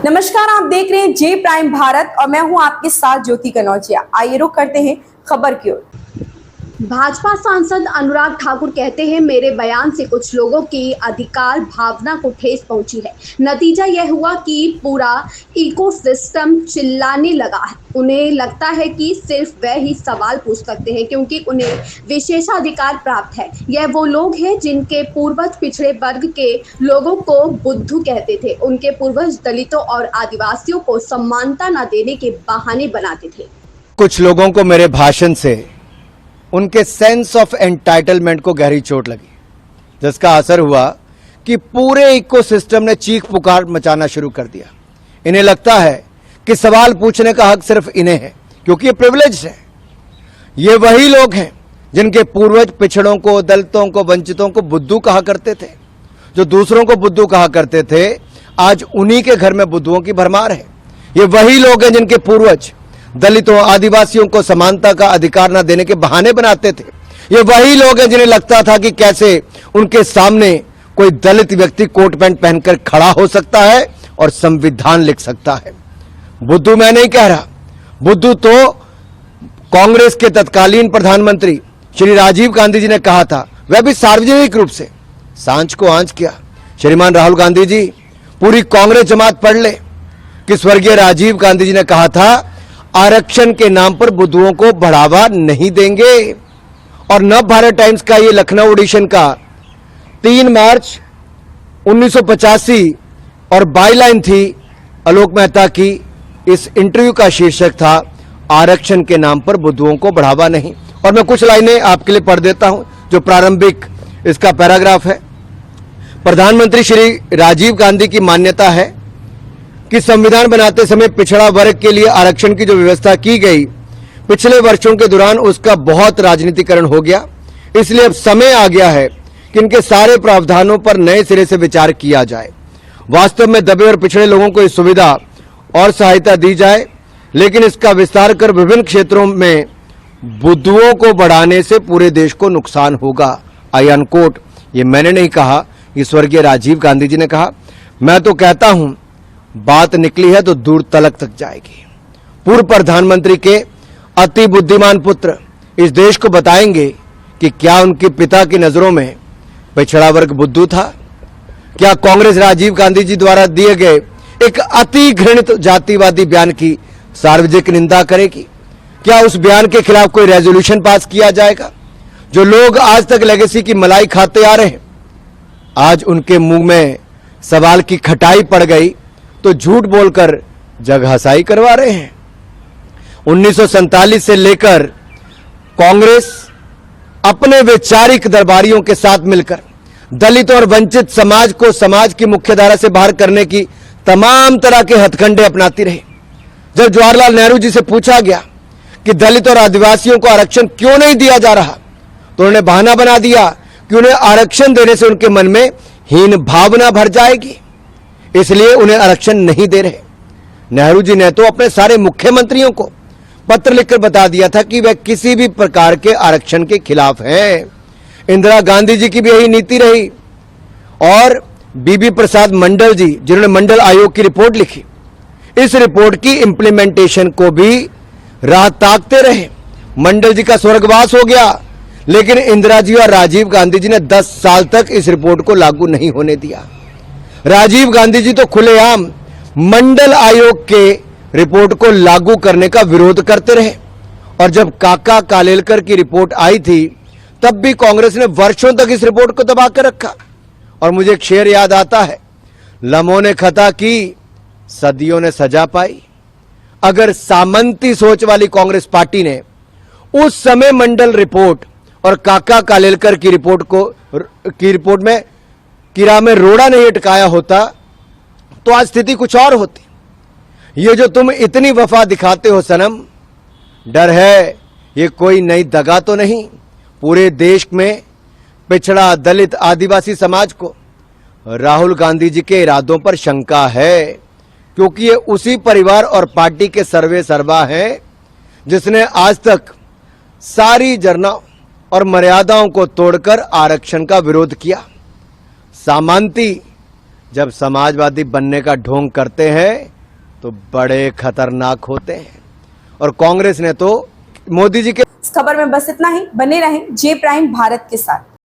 नमस्कार, आप देख रहे हैं जे प्राइम भारत और मैं हूं आपके साथ ज्योति कनौजिया। आइए रुक करते हैं खबर की ओर। भाजपा सांसद अनुराग ठाकुर कहते हैं, मेरे बयान से कुछ लोगों की अधिकार भावना को ठेस पहुंची है। नतीजा यह हुआ कि पूरा इकोसिस्टम चिल्लाने लगा है। उन्हें लगता है कि सिर्फ वह ही सवाल पूछ सकते हैं क्योंकि उन्हें विशेषाधिकार प्राप्त है। यह वो लोग हैं जिनके पूर्वज पिछड़े वर्ग के लोगों को बुद्धू कहते थे। उनके पूर्वज दलितों और आदिवासियों को सम्मानता न देने के बहाने बनाते थे। कुछ लोगों को मेरे भाषण से उनके सेंस ऑफ एंटाइटलमेंट को गहरी चोट लगी, जिसका असर हुआ कि पूरे इकोसिस्टम ने चीख पुकार मचाना शुरू कर दिया। इन्हें लगता है कि सवाल पूछने का हक सिर्फ इन्हें है क्योंकि ये प्रिविलेज है। ये वही लोग हैं जिनके पूर्वज पिछड़ों को, दलितों को, वंचितों को बुद्धू कहा करते थे। जो दूसरों को बुद्धू कहा करते थे, आज उन्हीं के घर में बुद्धुओं की भरमार है। ये वही लोग हैं जिनके पूर्वज दलितों, आदिवासियों को समानता का अधिकार न देने के बहाने बनाते थे। ये वही लोग हैं जिन्हें लगता था कि कैसे उनके सामने कोई दलित व्यक्ति कोट पैंट पहनकर खड़ा हो सकता है और संविधान लिख सकता है। बुद्धू मैं नहीं कह रहा, बुद्धू तो कांग्रेस के तत्कालीन प्रधानमंत्री श्री राजीव गांधी जी ने कहा था, वह भी सार्वजनिक रूप से सांझ को आंच किया। श्रीमान राहुल गांधी जी, पूरी कांग्रेस जमात पढ़ ले कि स्वर्गीय राजीव गांधी जी ने कहा था, आरक्षण के नाम पर बुद्धुओं को बढ़ावा नहीं देंगे। और नव भारत टाइम्स का ये लखनऊ एडिशन का 3 मार्च 1985 और बाईलाइन थी आलोक मेहता की। इस इंटरव्यू का शीर्षक था, आरक्षण के नाम पर बुद्धुओं को बढ़ावा नहीं। और मैं कुछ लाइनें आपके लिए पढ़ देता हूं, जो प्रारंभिक इसका पैराग्राफ है। प्रधानमंत्री श्री राजीव गांधी की मान्यता है कि संविधान बनाते समय पिछड़ा वर्ग के लिए आरक्षण की जो व्यवस्था की गई, पिछले वर्षों के दौरान उसका बहुत राजनीतिकरण हो गया। इसलिए अब समय आ गया है कि इनके सारे प्रावधानों पर नए सिरे से विचार किया जाए। वास्तव में दबे और पिछड़े लोगों को इस सुविधा और सहायता दी जाए, लेकिन इसका विस्तार कर विभिन्न क्षेत्रों में बुद्धुओं को बढ़ाने से पूरे देश को नुकसान होगा। आई अनकोट। ये मैंने नहीं कहा, ये स्वर्गीय राजीव गांधी जी ने कहा। मैं तो कहता हूं, बात निकली है तो दूर तलक तक जाएगी। पूर्व प्रधानमंत्री के अति बुद्धिमान पुत्र इस देश को बताएंगे कि क्या उनके पिता की नजरों में पिछड़ा वर्ग बुद्धू था? क्या कांग्रेस राजीव गांधी जी द्वारा दिए गए एक अति घृणित जातिवादी बयान की सार्वजनिक निंदा करेगी? क्या उस बयान के खिलाफ कोई रेजोल्यूशन पास किया जाएगा? जो लोग आज तक लेगेसी की मलाई खाते आ रहे हैं, आज उनके मुंह में सवाल की खटाई पड़ गई तो झूठ बोलकर जगहसाई करवा रहे हैं। 1947 से लेकर कांग्रेस अपने वैचारिक दरबारियों के साथ मिलकर दलित और वंचित समाज को समाज की मुख्यधारा से बाहर करने की तमाम तरह के हथकंडे अपनाती रही। जब जवाहरलाल नेहरू जी से पूछा गया कि दलित और आदिवासियों को आरक्षण क्यों नहीं दिया जा रहा, तो उन्होंने बहाना बना दिया कि उन्हें आरक्षण देने से उनके मन में हीन भावना भर जाएगी, इसलिए उन्हें आरक्षण नहीं दे रहे। नेहरू जी ने तो अपने सारे मुख्यमंत्रियों को पत्र लिखकर बता दिया था कि वह किसी भी प्रकार के आरक्षण के खिलाफ हैं। इंदिरा गांधी जी की भी यही नीति रही। और बीबी प्रसाद मंडल जी, जिन्होंने मंडल आयोग की रिपोर्ट लिखी, इस रिपोर्ट की इंप्लीमेंटेशन को भी राह ताकते रहे। मंडल जी का स्वर्गवास हो गया, लेकिन इंदिरा जी और राजीव गांधी जी ने 10 साल तक इस रिपोर्ट को लागू नहीं होने दिया। राजीव गांधी जी तो खुलेआम मंडल आयोग के रिपोर्ट को लागू करने का विरोध करते रहे। और जब काका कालेलकर की रिपोर्ट आई थी, तब भी कांग्रेस ने वर्षों तक इस रिपोर्ट को दबा कर रखा। और मुझे एक शेर याद आता है, लम्हों ने खता की, सदियों ने सजा पाई। अगर सामंती सोच वाली कांग्रेस पार्टी ने उस समय मंडल रिपोर्ट और काका कालेलकर की रिपोर्ट में कीड़ा में रोड़ा नहीं अटकाया होता, तो आज स्थिति कुछ और होती। ये जो तुम इतनी वफा दिखाते हो सनम, डर है ये कोई नई दगा तो नहीं? पूरे देश में पिछड़ा, दलित, आदिवासी समाज को राहुल गांधी जी के इरादों पर शंका है, क्योंकि ये उसी परिवार और पार्टी के सर्वे सर्वा हैं जिसने आज तक सारी जरना और मर्यादाओं को तोड़कर आरक्षण का विरोध किया। सामंती जब समाजवादी बनने का ढोंग करते हैं तो बड़े खतरनाक होते हैं। और कांग्रेस ने तो मोदी जी के इस खबर में बस इतना ही। बने रहें जे प्राइम भारत के साथ।